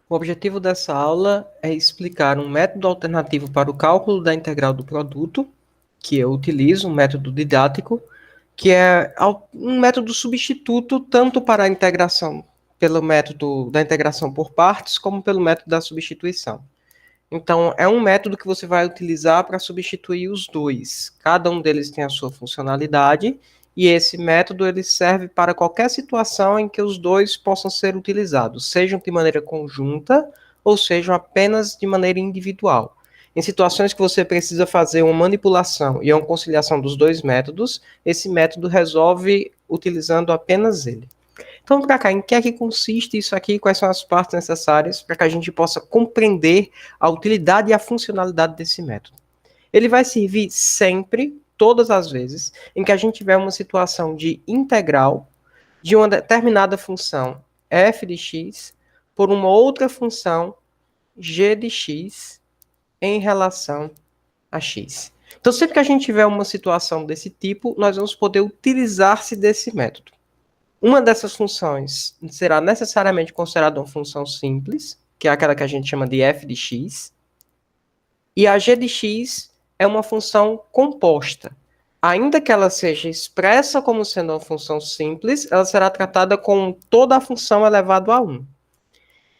O objetivo dessa aula é explicar um método alternativo para o cálculo da integral do produto, que eu utilizo, um método didático, que é um método substituto tanto para a integração pelo método da integração por partes, como pelo método da substituição. Então, é um método que você vai utilizar para substituir os dois. Cada um deles tem a sua funcionalidade, e esse método ele serve para qualquer situação em que os dois possam ser utilizados, sejam de maneira conjunta ou sejam apenas de maneira individual. Em situações que você precisa fazer uma manipulação e uma conciliação dos dois métodos, esse método resolve utilizando apenas ele. Então, para cá, em que é que consiste isso aqui? Quais são as partes necessárias para que a gente possa compreender a utilidade e a funcionalidade desse método? Ele vai servir sempre, todas as vezes, em que a gente tiver uma situação de integral de uma determinada função f de x por uma outra função g de x em relação a x. Então, sempre que a gente tiver uma situação desse tipo, nós vamos poder utilizar-se desse método. Uma dessas funções será necessariamente considerada uma função simples, que é aquela que a gente chama de f de x, e a g de x é uma função composta. Ainda que ela seja expressa como sendo uma função simples, ela será tratada com toda a função elevado a 1.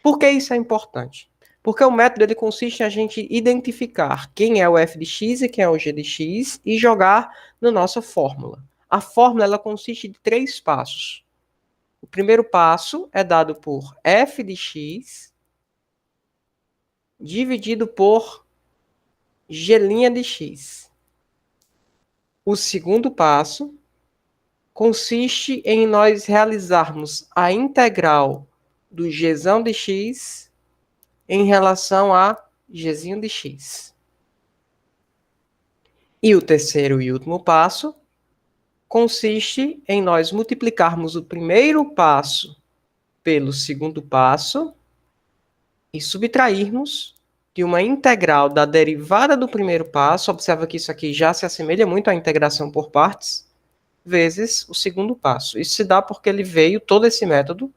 Por que isso é importante? Porque o método ele consiste em a gente identificar quem é o f de x e quem é o g de x e jogar na nossa fórmula. A fórmula ela consiste de 3 passos. O primeiro passo é dado por f de x dividido por g' de x. O segundo passo consiste em nós realizarmos a integral do g' de x em relação a g' de x. E o terceiro e último passo consiste em nós multiplicarmos o primeiro passo pelo segundo passo e subtrairmos de uma integral da derivada do primeiro passo, observa que isso aqui já se assemelha muito à integração por partes, vezes o segundo passo. Isso se dá porque todo esse método,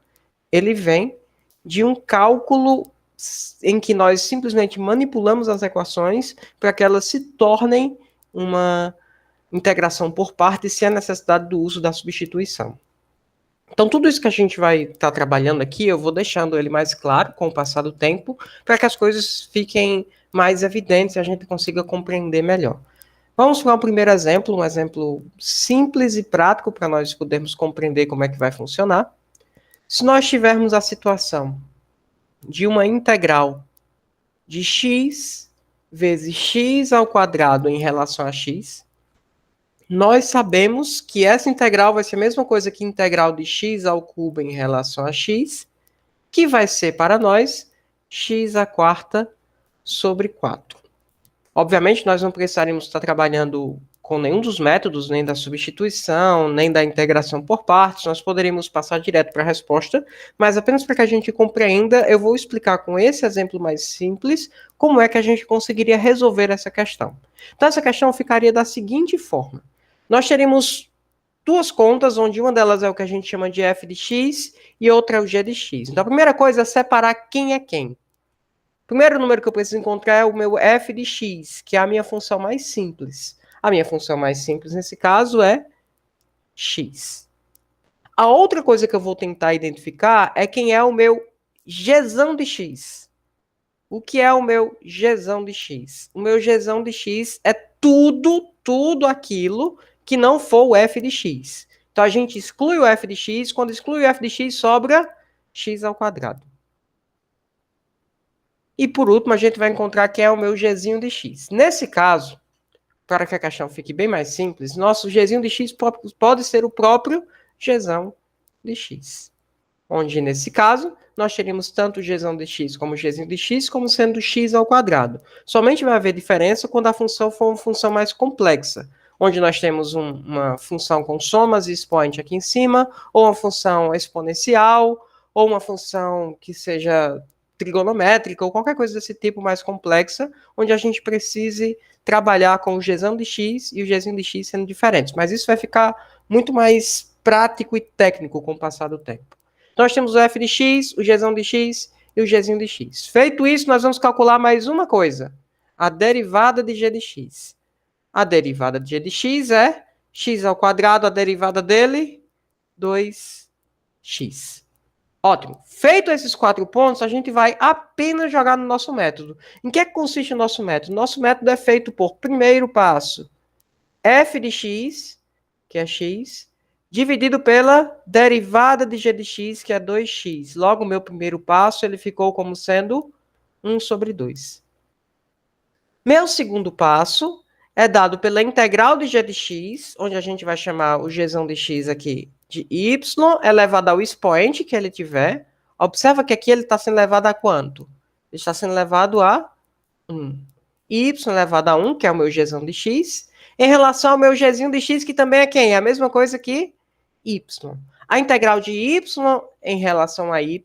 ele vem de um cálculo em que nós simplesmente manipulamos as equações para que elas se tornem uma integração por partes sem a necessidade do uso da substituição. Então, tudo isso que a gente vai estar trabalhando aqui, eu vou deixando ele mais claro com o passar do tempo, para que as coisas fiquem mais evidentes e a gente consiga compreender melhor. Vamos para o primeiro exemplo, um exemplo simples e prático para nós podermos compreender como é que vai funcionar. Se nós tivermos a situação de uma integral de x vezes x ao quadrado em relação a x, nós sabemos que essa integral vai ser a mesma coisa que integral de x ao cubo em relação a x, que vai ser para nós x à quarta sobre 4. Obviamente, nós não precisaríamos estar trabalhando com nenhum dos métodos, nem da substituição, nem da integração por partes, nós poderíamos passar direto para a resposta, mas apenas para que a gente compreenda, eu vou explicar com esse exemplo mais simples como é que a gente conseguiria resolver essa questão. Então, essa questão ficaria da seguinte forma. Nós teríamos duas contas, onde uma delas é o que a gente chama de f de x e outra é o g de x. Então, a primeira coisa é separar quem é quem. O primeiro número que eu preciso encontrar é o meu f de x, que é a minha função mais simples. A minha função mais simples, nesse caso, é x. A outra coisa que eu vou tentar identificar é quem é o meu gzão de x. O que é o meu gzão de x? O meu gzão de x é tudo aquilo que não for o f de x. Então, a gente exclui o f de x. Quando exclui o f de x, sobra x ao quadrado. E, por último, a gente vai encontrar quem é o meu gzinho de x. Nesse caso, para que a questão fique bem mais simples, nosso gzinho de x pode ser o próprio gzão de x. Onde, nesse caso, nós teríamos tanto o gzão de x como o gzinho de x, como sendo x ao quadrado. Somente vai haver diferença quando a função for uma função mais complexa, onde nós temos uma função com somas e expoente aqui em cima, ou uma função exponencial, ou uma função que seja trigonométrica, ou qualquer coisa desse tipo mais complexa, onde a gente precise trabalhar com o gzão de x e o gzinho de x sendo diferentes. Mas isso vai ficar muito mais prático e técnico com o passar do tempo. Nós temos o f de x, o gzão de x e o gzinho de x. Feito isso, nós vamos calcular mais uma coisa. A derivada de g de x. A derivada de g de x é x ao quadrado, a derivada dele, 2x. Ótimo. Feito esses 4 pontos, a gente vai apenas jogar no nosso método. Em que consiste o nosso método? Nosso método é feito por, primeiro passo, f de x, que é x, dividido pela derivada de g de x, que é 2x. Logo, o meu primeiro passo, ele ficou como sendo 1 sobre 2. Meu segundo passo é dado pela integral de g de x, onde a gente vai chamar o gzão de x aqui de y, elevado ao expoente que ele tiver. Observa que aqui ele está sendo levado a quanto? Ele está sendo levado a 1. Y elevado a 1, que é o meu gzão de x, em relação ao meu gzinho de x, que também é quem? É a mesma coisa que y. A integral de y em relação a y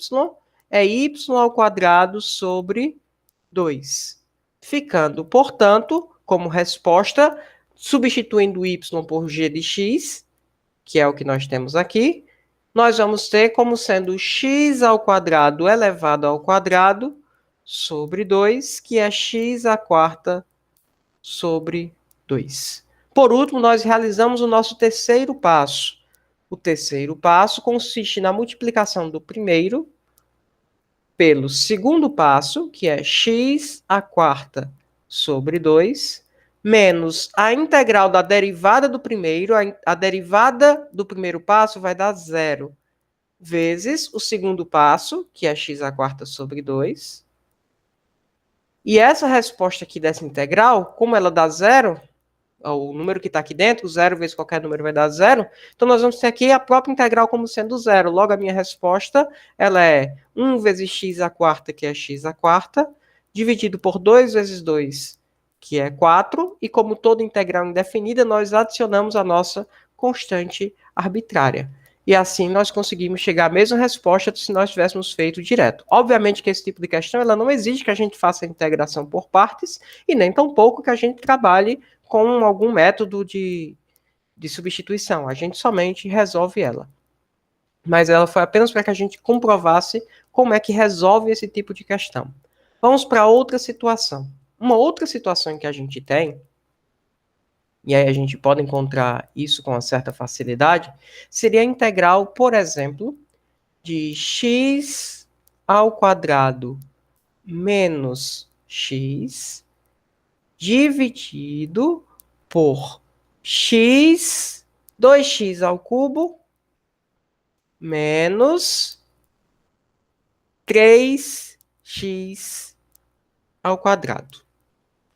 é y ao quadrado sobre 2. Ficando, portanto, como resposta, substituindo y por g de x, que é o que nós temos aqui, nós vamos ter como sendo x ao quadrado elevado ao quadrado sobre 2, que é x à quarta sobre 2. Por último, nós realizamos o nosso terceiro passo. O terceiro passo consiste na multiplicação do primeiro pelo segundo passo, que é x à quarta sobre 2, menos a integral da derivada do primeiro, a derivada do primeiro passo vai dar 0, vezes o segundo passo, que é x à quarta sobre 2. E essa resposta aqui dessa integral, como ela dá 0, o número que está aqui dentro, 0 vezes qualquer número vai dar 0, então nós vamos ter aqui a própria integral como sendo 0. Logo, a minha resposta ela é 1 vezes x à quarta, que é x à quarta, dividido por 2 vezes 2, que é 4, e como toda integral indefinida, nós adicionamos a nossa constante arbitrária. E assim nós conseguimos chegar à mesma resposta se nós tivéssemos feito direto. Obviamente que esse tipo de questão ela não exige que a gente faça a integração por partes, e nem tampouco que a gente trabalhe com algum método de substituição. A gente somente resolve ela. Mas ela foi apenas para que a gente comprovasse como é que resolve esse tipo de questão. Vamos para outra situação. Uma outra situação em que a gente tem, e aí a gente pode encontrar isso com uma certa facilidade, seria a integral, por exemplo, de x ao quadrado menos x dividido por x, 2x ao cubo, menos 3x ao quadrado.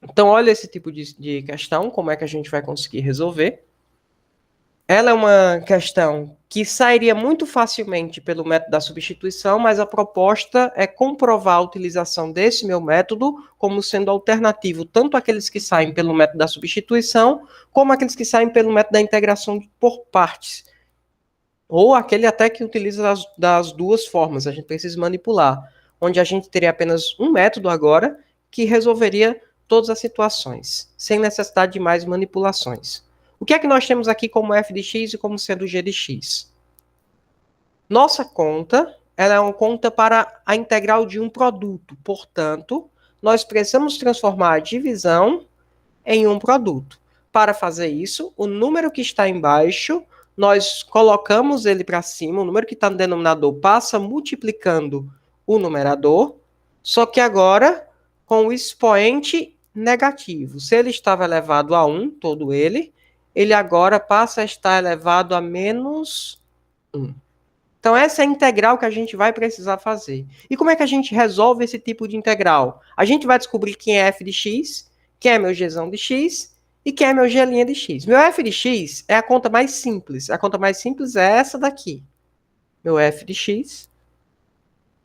Então, olha esse tipo de questão, como é que a gente vai conseguir resolver. Ela é uma questão que sairia muito facilmente pelo método da substituição, mas a proposta é comprovar a utilização desse meu método como sendo alternativo, tanto aqueles que saem pelo método da substituição, como aqueles que saem pelo método da integração por partes. Ou aquele até que utiliza das duas formas, a gente precisa manipular, onde a gente teria apenas um método agora que resolveria todas as situações, sem necessidade de mais manipulações. O que é que nós temos aqui como f de x e como sendo g de x? Nossa conta, ela é uma conta para a integral de um produto. Portanto, nós precisamos transformar a divisão em um produto. Para fazer isso, o número que está embaixo, nós colocamos ele para cima, o número que está no denominador passa multiplicando o numerador, só que agora com o expoente negativo. Se ele estava elevado a 1, todo ele agora passa a estar elevado a menos 1. Então, essa é a integral que a gente vai precisar fazer. E como é que a gente resolve esse tipo de integral? A gente vai descobrir quem é f de x, quem é meu gzão de x e quem é meu g' de x. Meu f de x é a conta mais simples. A conta mais simples é essa daqui. Meu f de x,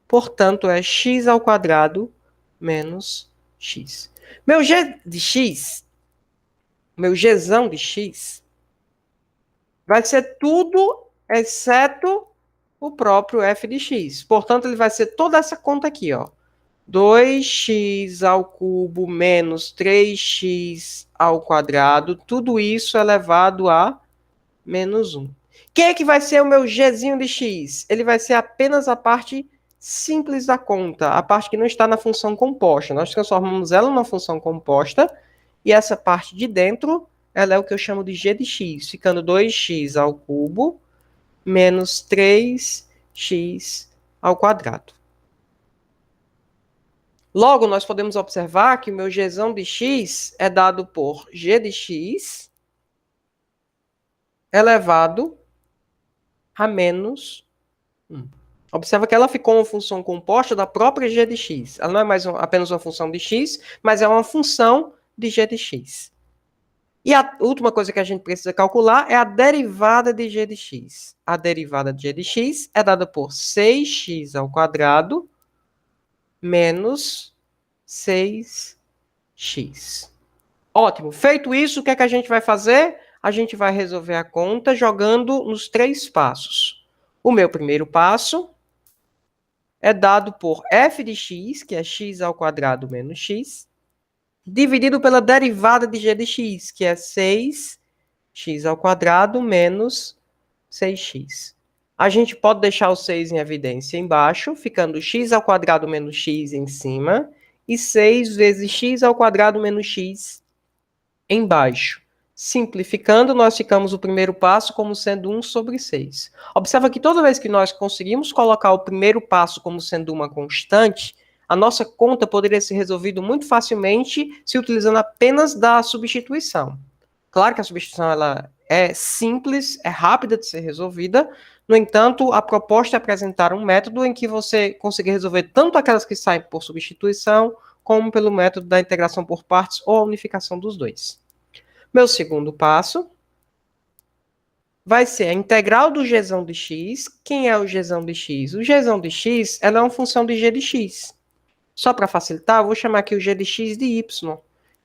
portanto, é x ao quadrado menos x. Meu g de x, meu gzão de x, vai ser tudo exceto o próprio f de x. Portanto, ele vai ser toda essa conta aqui, ó. 2x ao cubo menos 3x ao quadrado, tudo isso elevado a menos 1. Quem é que vai ser o meu gzinho de x? Ele vai ser apenas a parte simples da conta, a parte que não está na função composta. Nós transformamos ela numa função composta, e essa parte de dentro, ela é o que eu chamo de g de x, ficando 2x ao cubo menos 3x ao quadrado. Logo, nós podemos observar que o meu gzão de x é dado por g de x elevado a menos 1. Observa que ela ficou uma função composta da própria g de x. Ela não é mais apenas uma função de x, mas é uma função de g de x. E a última coisa que a gente precisa calcular é a derivada de g de x. A derivada de g de x é dada por 6x ao quadrado menos 6x. Ótimo. Feito isso, o que é que a gente vai fazer? A gente vai resolver a conta jogando nos 3 passos. O meu primeiro passo é dado por f de x, que é x ao quadrado menos x, dividido pela derivada de g de x, que é 6x ao quadrado menos 6x. A gente pode deixar o 6 em evidência embaixo, ficando x ao quadrado menos x em cima, e 6 vezes x ao quadrado menos x embaixo. Simplificando, nós ficamos o primeiro passo como sendo 1 sobre 6. Observa que toda vez que nós conseguimos colocar o primeiro passo como sendo uma constante, a nossa conta poderia ser resolvida muito facilmente se utilizando apenas da substituição. Claro que a substituição ela é simples, é rápida de ser resolvida. No entanto, a proposta é apresentar um método em que você consiga resolver tanto aquelas que saem por substituição, como pelo método da integração por partes ou a unificação dos dois. Meu segundo passo vai ser a integral do gzão de x. Quem é o gzão de x? O gzão de x ela é uma função de g de x. Só para facilitar, eu vou chamar aqui o g de x de y.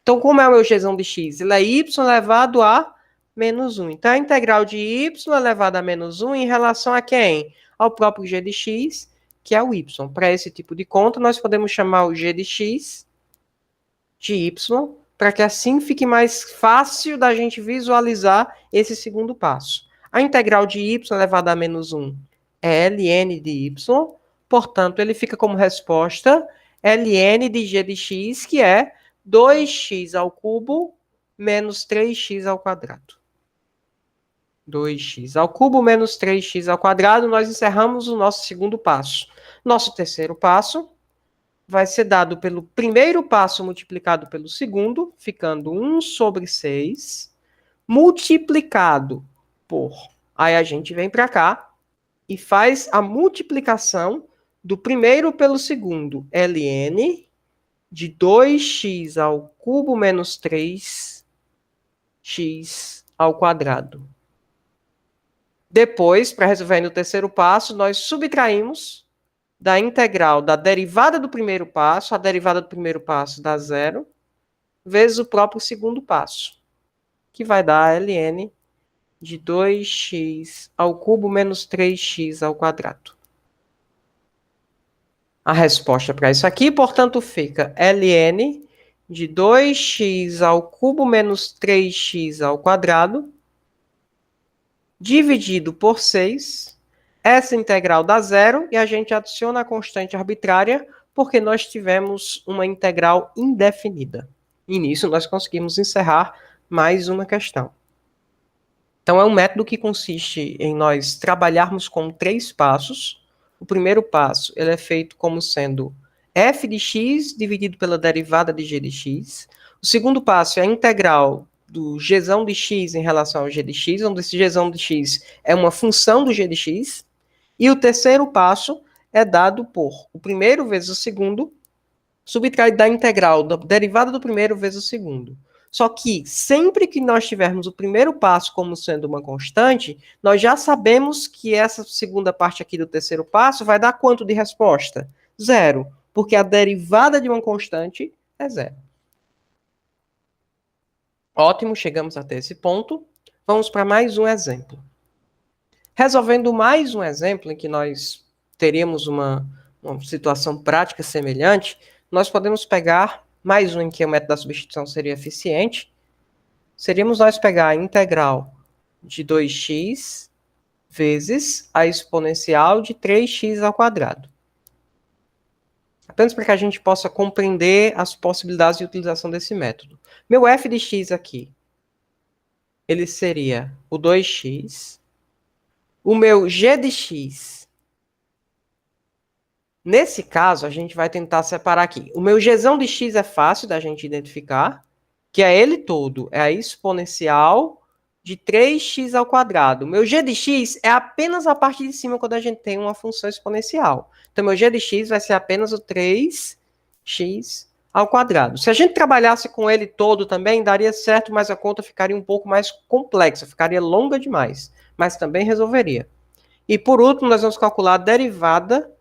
Então, como é o meu gzão de x? Ele é y elevado a menos 1. Então, a integral de y elevado a menos 1 em relação a quem? Ao próprio g de x, que é o y. Para esse tipo de conta, nós podemos chamar o g de x de y, para que assim fique mais fácil da gente visualizar esse segundo passo. A integral de y elevado a menos 1 é ln de y, portanto, ele fica como resposta ln de g de x, que é 2x ao cubo menos 3x ao quadrado. 2x ao cubo menos 3x ao quadrado, nós encerramos o nosso segundo passo. Nosso terceiro passo vai ser dado pelo primeiro passo multiplicado pelo segundo, ficando 1 sobre 6, multiplicado por... Aí a gente vem para cá e faz a multiplicação do primeiro pelo segundo, ln de 2x ao cubo menos 3x ao quadrado. Depois, para resolver no terceiro passo, nós subtraímos da integral da derivada do primeiro passo, a derivada do primeiro passo dá 0, vezes o próprio segundo passo, que vai dar ln de 2x ao cubo menos 3x ao quadrado. A resposta para isso aqui, portanto, fica ln de 2x ao cubo menos 3x ao quadrado, dividido por 6. Essa integral dá 0 e a gente adiciona a constante arbitrária porque nós tivemos uma integral indefinida. E nisso nós conseguimos encerrar mais uma questão. Então é um método que consiste em nós trabalharmos com 3 passos. O primeiro passo ele é feito como sendo f de x dividido pela derivada de g de x. O segundo passo é a integral do gzão de x em relação ao g de x, onde esse gzão de x é uma função do g de x. E o terceiro passo é dado por o primeiro vezes o segundo, subtraído da integral da derivada do primeiro vezes o segundo. Só que sempre que nós tivermos o primeiro passo como sendo uma constante, nós já sabemos que essa segunda parte aqui do terceiro passo vai dar quanto de resposta? 0, porque a derivada de uma constante é 0. Ótimo, chegamos até esse ponto. Vamos para mais um exemplo. Resolvendo mais um exemplo em que nós teríamos uma situação prática semelhante, nós podemos pegar mais um em que o método da substituição seria eficiente. Seríamos nós pegar a integral de 2x vezes a exponencial de 3x ao quadrado. Apenas para que a gente possa compreender as possibilidades de utilização desse método. Meu f de x aqui, ele seria o 2x. O meu g de x, nesse caso, a gente vai tentar separar aqui. O meu gzão de x é fácil da gente identificar, que é ele todo, é a exponencial de 3x ao quadrado. O meu g de x é apenas a parte de cima quando a gente tem uma função exponencial. Então, meu g de x vai ser apenas o 3x ao quadrado. Se a gente trabalhasse com ele todo também, daria certo, mas a conta ficaria um pouco mais complexa, ficaria longa demais, mas também resolveria. E por último, nós vamos calcular a derivada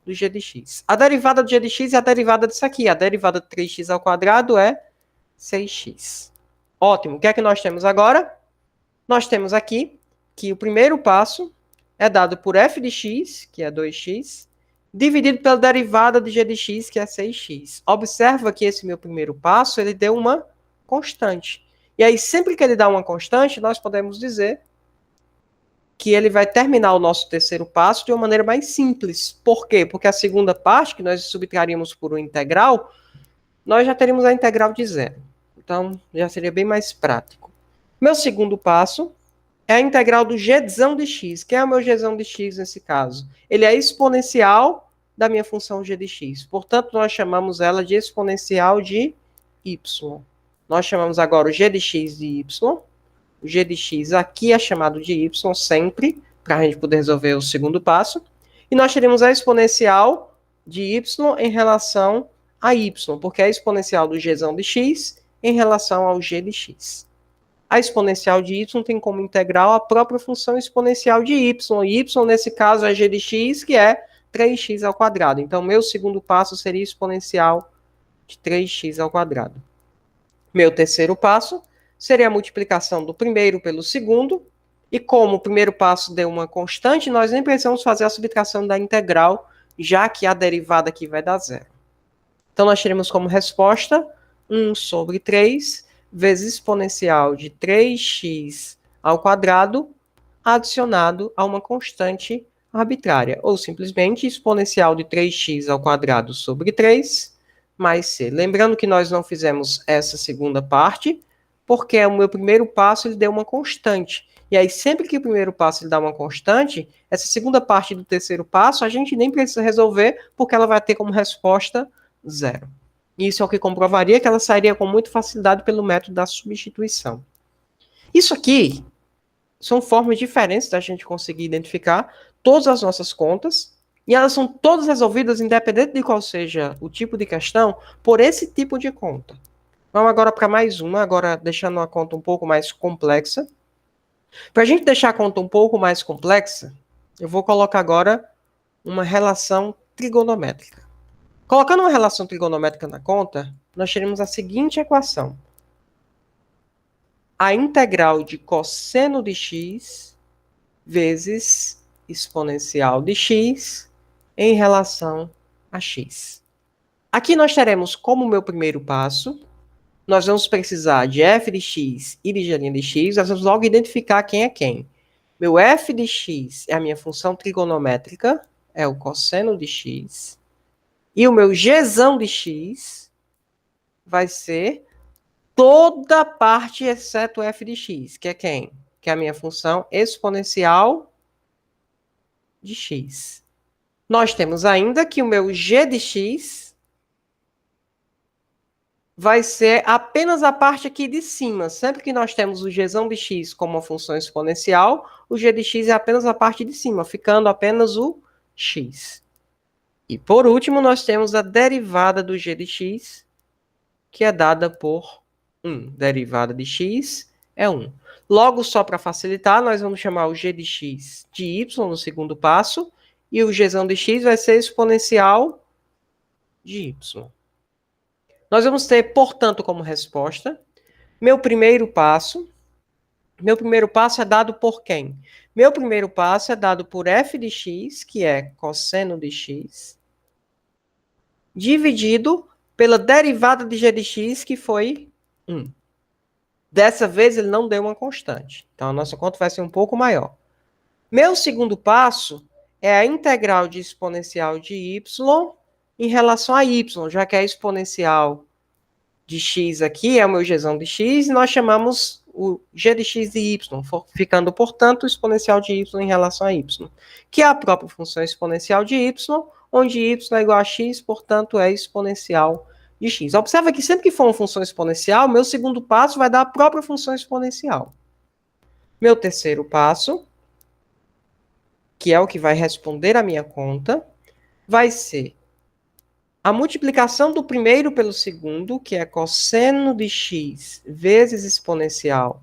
do g de x. A derivada do g de x é a derivada disso aqui. A derivada de 3x ao quadrado é 6x. Ótimo. O que é que nós temos agora? Nós temos aqui que o primeiro passo é dado por f de x, que é 2x, dividido pela derivada de g de x, que é 6x. Observa que esse meu primeiro passo, ele deu uma constante. E aí, sempre que ele dá uma constante, nós podemos dizer que ele vai terminar o nosso terceiro passo de uma maneira mais simples. Por quê? Porque a segunda parte, que nós subtraríamos por um integral, nós já teríamos a integral de zero. Então, já seria bem mais prático. Meu segundo passo é a integral do gzão de x. Quem é o meu gzão de x nesse caso? Ele é exponencial da minha função g de x. Portanto, nós chamamos ela de exponencial de y. Nós chamamos agora o g de x de y. O g de x aqui é chamado de y sempre, para a gente poder resolver o segundo passo. E nós teremos a exponencial de y em relação a y, porque é a exponencial do gzão de x em relação ao g de x. A exponencial de y tem como integral a própria função exponencial de y. Y, nesse caso, é g de x, que é 3x ao quadrado. Então, meu segundo passo seria exponencial de 3x ao quadrado. Meu terceiro passo seria a multiplicação do primeiro pelo segundo, e como o primeiro passo deu uma constante, nós nem precisamos fazer a subtração da integral, já que a derivada aqui vai dar zero. Então, nós teremos como resposta 1 sobre 3 vezes exponencial de 3x ao quadrado adicionado a uma constante arbitrária, ou simplesmente exponencial de 3x ao quadrado sobre 3 mais c. Lembrando que nós não fizemos essa segunda parte, porque o meu primeiro passo ele deu uma constante. E aí, sempre que o primeiro passo ele dá uma constante, essa segunda parte do terceiro passo a gente nem precisa resolver, porque ela vai ter como resposta zero. Isso é o que comprovaria que ela sairia com muita facilidade pelo método da substituição. Isso aqui são formas diferentes da gente conseguir identificar todas as nossas contas, e elas são todas resolvidas, independente de qual seja o tipo de questão, por esse tipo de conta. Vamos agora para mais uma, agora deixando a conta um pouco mais complexa. Para a gente deixar a conta um pouco mais complexa, eu vou colocar agora uma relação trigonométrica. Colocando uma relação trigonométrica na conta, nós teremos a seguinte equação. A integral de cosseno de x vezes exponencial de x em relação a x. Aqui nós teremos como meu primeiro passo, nós vamos precisar de f de x e de g de x, nós vamos logo identificar quem é quem. Meu f de x é a minha função trigonométrica, é o cosseno de x, e o meu gzão de x vai ser toda parte exceto f de x, que é quem? Que é a minha função exponencial de x. Nós temos ainda que o meu g de x vai ser apenas a parte aqui de cima. Sempre que nós temos o gzão de x como uma função exponencial, o g de x é apenas a parte de cima, ficando apenas o x. E por último, nós temos a derivada do g de x, que é dada por 1. Derivada de x é 1. Logo, só para facilitar, nós vamos chamar o g de x de y no segundo passo, e o gzão de x vai ser exponencial de y. Nós vamos ter, portanto, como resposta, meu primeiro passo é dado por quem? Meu primeiro passo é dado por f de x, que é cosseno de x, dividido pela derivada de g de x, que foi 1. Dessa vez, ele não deu uma constante. Então, a nossa conta vai ser um pouco maior. Meu segundo passo é a integral de exponencial de y em relação a y, já que a exponencial de x aqui é o meu gzão de x, e nós chamamos o g de x de y, ficando, portanto, o exponencial de y em relação a y, que é a própria função exponencial de y, onde y é igual a x, portanto, é exponencial de x. Observa que sempre que for uma função exponencial, meu segundo passo vai dar a própria função exponencial. Meu terceiro passo, que é o que vai responder a minha conta, vai ser a multiplicação do primeiro pelo segundo, que é cosseno de x vezes exponencial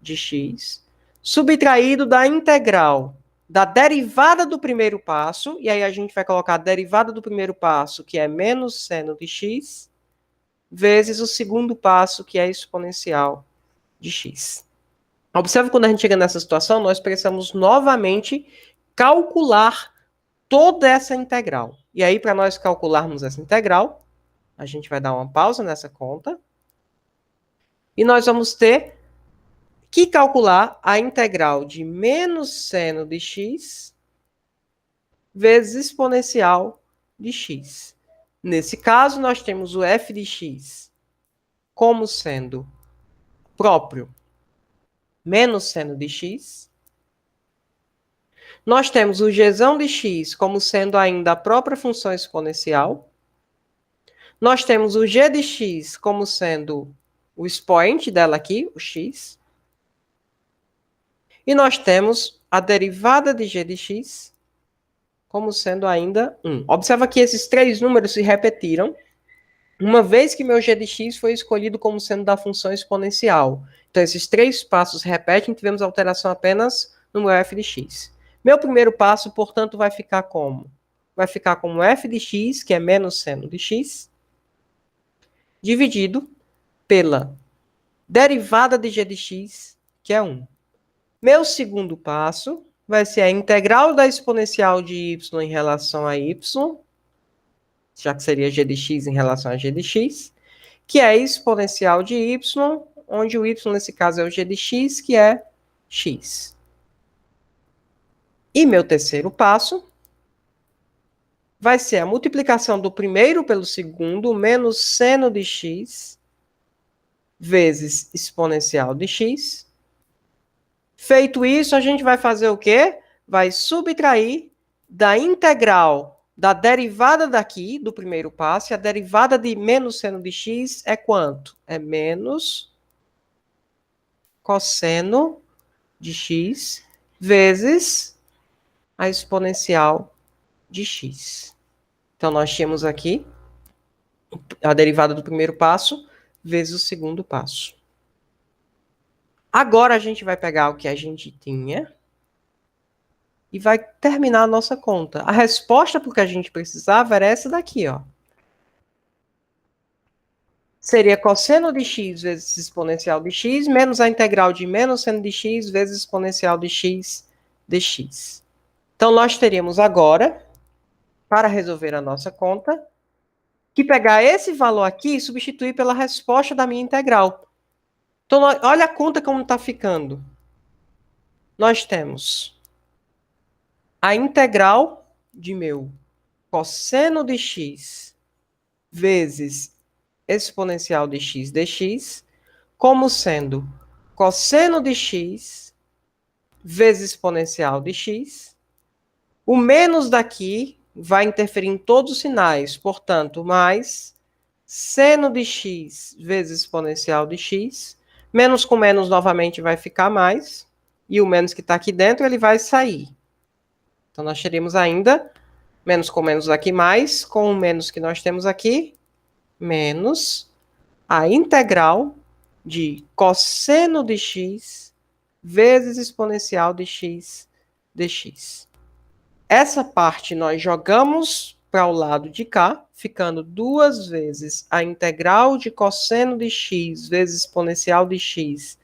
de x, subtraído da integral da derivada do primeiro passo, e aí a gente vai colocar a derivada do primeiro passo, que é menos seno de x, vezes o segundo passo, que é exponencial de x. Observe quando a gente chega nessa situação, nós precisamos novamente calcular toda essa integral. E aí, para nós calcularmos essa integral, a gente vai dar uma pausa nessa conta. E nós vamos ter que calcular a integral de menos seno de x vezes exponencial de x. Nesse caso, nós temos o f de x como sendo próprio menos seno de x. Nós temos o gzão de x como sendo ainda a própria função exponencial. Nós temos o g de x como sendo o expoente dela aqui, o x. E nós temos a derivada de g de x como sendo ainda 1. Observa que esses três números se repetiram, uma vez que meu g de x foi escolhido como sendo da função exponencial. Então, esses três passos repetem, tivemos alteração apenas no meu f de x. Meu primeiro passo, portanto, vai ficar como? Vai ficar como f de x, que é menos seno de x, dividido pela derivada de g de x, que é 1. Meu segundo passo vai ser a integral da exponencial de y em relação a y, já que seria g de x em relação a g de x, que é exponencial de y, onde o y nesse caso é o g de x, que é x. E meu terceiro passo vai ser a multiplicação do primeiro pelo segundo, menos seno de x, vezes exponencial de x. Feito isso, a gente vai fazer o quê? Vai subtrair da integral da derivada daqui, do primeiro passo, e a derivada de menos seno de x é quanto? É menos cosseno de x vezes a exponencial de x. Então, nós tínhamos aqui a derivada do primeiro passo vezes o segundo passo. Agora, a gente vai pegar o que a gente tinha e vai terminar a nossa conta. A resposta para o que a gente precisava era essa daqui, ó. Seria cosseno de x vezes exponencial de x, menos a integral de menos seno de x vezes exponencial de x dx. Então, nós teríamos agora, para resolver a nossa conta, que pegar esse valor aqui e substituir pela resposta da minha integral. Então, olha a conta como está ficando. Nós temos a integral de meu cosseno de x vezes exponencial de x dx, como sendo cosseno de x vezes exponencial de x. O menos daqui vai interferir em todos os sinais, portanto, mais seno de x vezes exponencial de x. Menos com menos novamente vai ficar mais, e o menos que está aqui dentro ele vai sair. Então, nós teremos ainda menos com menos aqui mais, com o menos que nós temos aqui, menos a integral de cosseno de x vezes exponencial de x dx. Essa parte nós jogamos para o lado de cá, ficando duas vezes a integral de cosseno de x vezes exponencial de x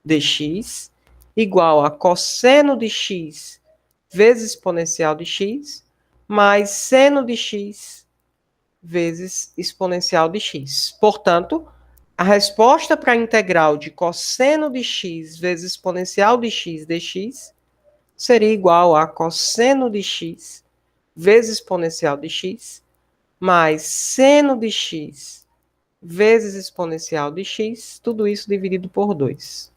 dx, igual a cosseno de x vezes exponencial de x, mais seno de x vezes exponencial de x. Portanto, a resposta para a integral de cosseno de x vezes exponencial de x dx seria igual a cosseno de x vezes exponencial de x, mais seno de x vezes exponencial de x, tudo isso dividido por 2.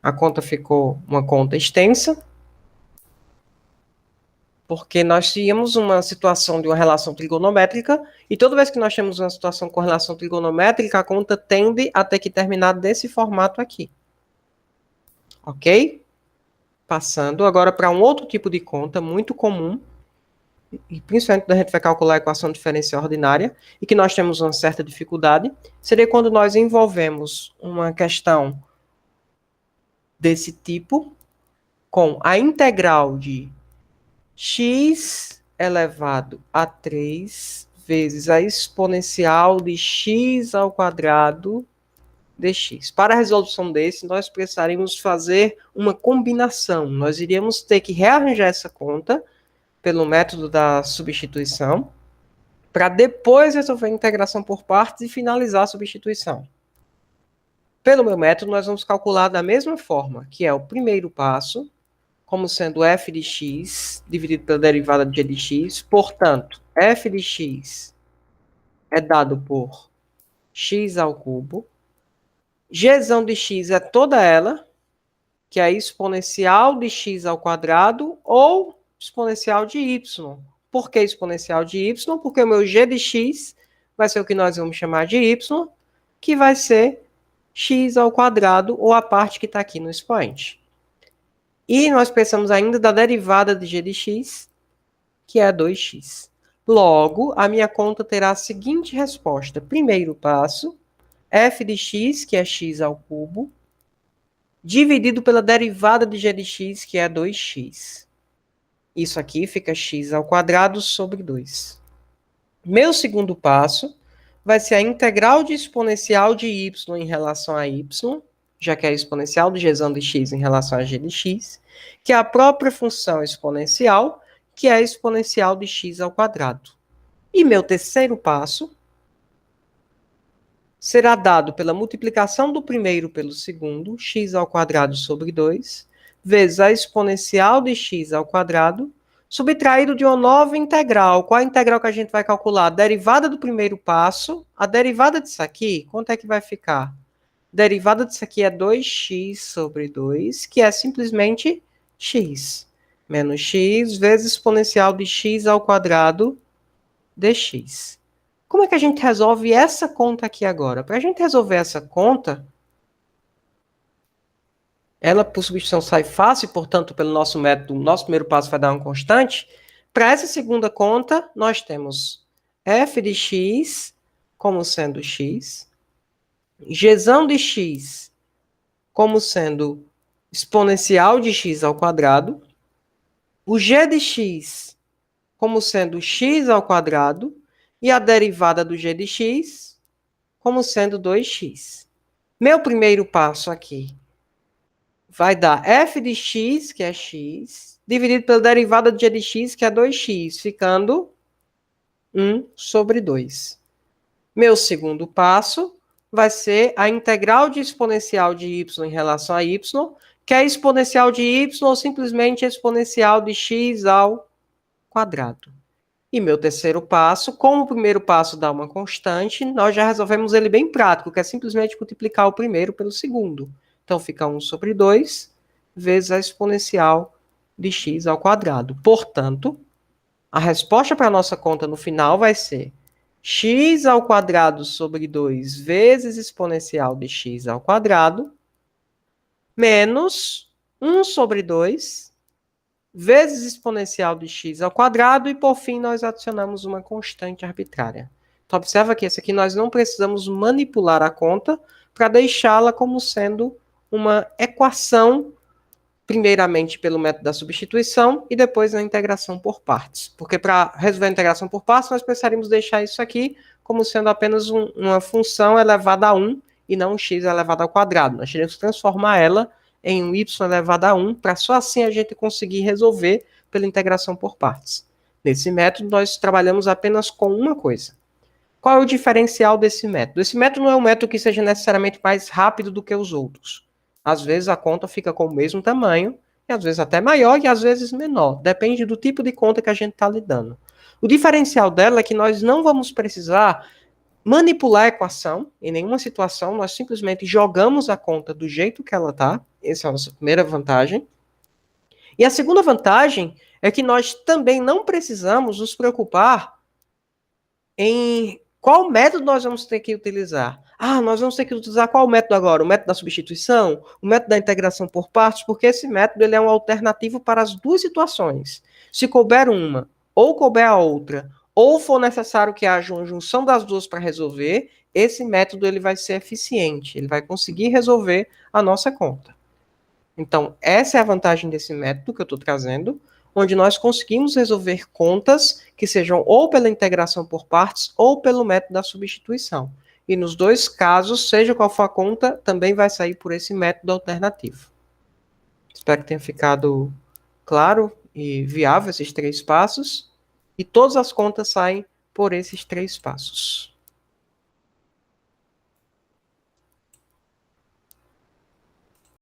A conta ficou uma conta extensa, porque nós tínhamos uma situação de uma relação trigonométrica, e toda vez que nós temos uma situação com relação trigonométrica, a conta tende a ter que terminar desse formato aqui. Ok? Passando agora para um outro tipo de conta muito comum, e principalmente quando a gente vai calcular a equação diferencial ordinária, e que nós temos uma certa dificuldade, seria quando nós envolvemos uma questão desse tipo com a integral de x elevado a 3 vezes a exponencial de x ao quadrado dx. Para a resolução desse, nós precisaríamos fazer uma combinação. Nós iríamos ter que rearranjar essa conta pelo método da substituição, para depois resolver a integração por partes e finalizar a substituição. Pelo meu método, nós vamos calcular da mesma forma, que é o primeiro passo, como sendo f de x dividido pela derivada de g de x. Portanto, f de x é dado por x ao cubo. Gzão de x é toda ela, que é a exponencial de x ao quadrado ou exponencial de y. Por que exponencial de y? Porque o meu g de x vai ser o que nós vamos chamar de y, que vai ser x ao quadrado, ou a parte que está aqui no expoente. E nós precisamos ainda da derivada de g de x, que é 2x. Logo, a minha conta terá a seguinte resposta. Primeiro passo, f de x, que é x ao cubo, dividido pela derivada de g de x, que é 2x. Isso aqui fica x ao quadrado sobre 2. Meu segundo passo vai ser a integral de exponencial de y em relação a y, já que é a exponencial de gzão de x em relação a g de x, que é a própria função exponencial, que é a exponencial de x ao quadrado. E meu terceiro passo será dado pela multiplicação do primeiro pelo segundo, x ao quadrado sobre 2, vezes a exponencial de x ao quadrado, subtraído de uma nova integral. Qual a integral que a gente vai calcular? A derivada do primeiro passo. A derivada disso aqui, quanto é que vai ficar? Derivada disso aqui é 2x sobre 2, que é simplesmente x. Menos x vezes exponencial de x ao quadrado dx. Como é que a gente resolve essa conta aqui agora? Para a gente resolver essa conta, ela por substituição sai fácil, portanto, pelo nosso método, o nosso primeiro passo vai dar uma constante. Para essa segunda conta, nós temos f de x como sendo x, gzão de x como sendo exponencial de x ao quadrado, o g de x como sendo x ao quadrado, e a derivada do g de x como sendo 2x. Meu primeiro passo aqui vai dar f de x, que é x, dividido pela derivada de g de x, que é 2x, ficando 1 sobre 2. Meu segundo passo vai ser a integral de exponencial de y em relação a y, que é exponencial de y ou simplesmente exponencial de x ao quadrado. E meu terceiro passo, como o primeiro passo dá uma constante, nós já resolvemos ele bem prático, que é simplesmente multiplicar o primeiro pelo segundo. Então fica 1 sobre 2 vezes a exponencial de x ao quadrado. Portanto, a resposta para a nossa conta no final vai ser x ao quadrado sobre 2 vezes exponencial de x ao quadrado menos 1 sobre 2 vezes exponencial de x ao quadrado, e por fim nós adicionamos uma constante arbitrária. Então observa que esse aqui nós não precisamos manipular a conta para deixá-la como sendo uma equação, primeiramente pelo método da substituição e depois na integração por partes. Porque para resolver a integração por partes nós precisaríamos deixar isso aqui como sendo apenas uma função elevada a 1 e não um x elevado ao quadrado. Nós teríamos que transformar ela em um y elevado a 1, para só assim a gente conseguir resolver pela integração por partes. Nesse método, nós trabalhamos apenas com uma coisa. Qual é o diferencial desse método? Esse método não é um método que seja necessariamente mais rápido do que os outros. Às vezes a conta fica com o mesmo tamanho, e às vezes até maior, e às vezes menor. Depende do tipo de conta que a gente está lidando. O diferencial dela é que nós não vamos precisar manipular a equação em nenhuma situação, nós simplesmente jogamos a conta do jeito que ela está. Essa é a nossa primeira vantagem. E a segunda vantagem é que nós também não precisamos nos preocupar em qual método nós vamos ter que utilizar. Ah, nós vamos ter que utilizar qual método agora? O método da substituição? O método da integração por partes? Porque esse método ele é um alternativo para as duas situações. Se couber uma ou couber a outra, ou for necessário que haja uma junção das duas para resolver, esse método ele vai ser eficiente, ele vai conseguir resolver a nossa conta. Então, essa é a vantagem desse método que eu estou trazendo, onde nós conseguimos resolver contas que sejam ou pela integração por partes ou pelo método da substituição. E nos dois casos, seja qual for a conta, também vai sair por esse método alternativo. Espero que tenha ficado claro e viável esses três passos. E todas as contas saem por esses três passos.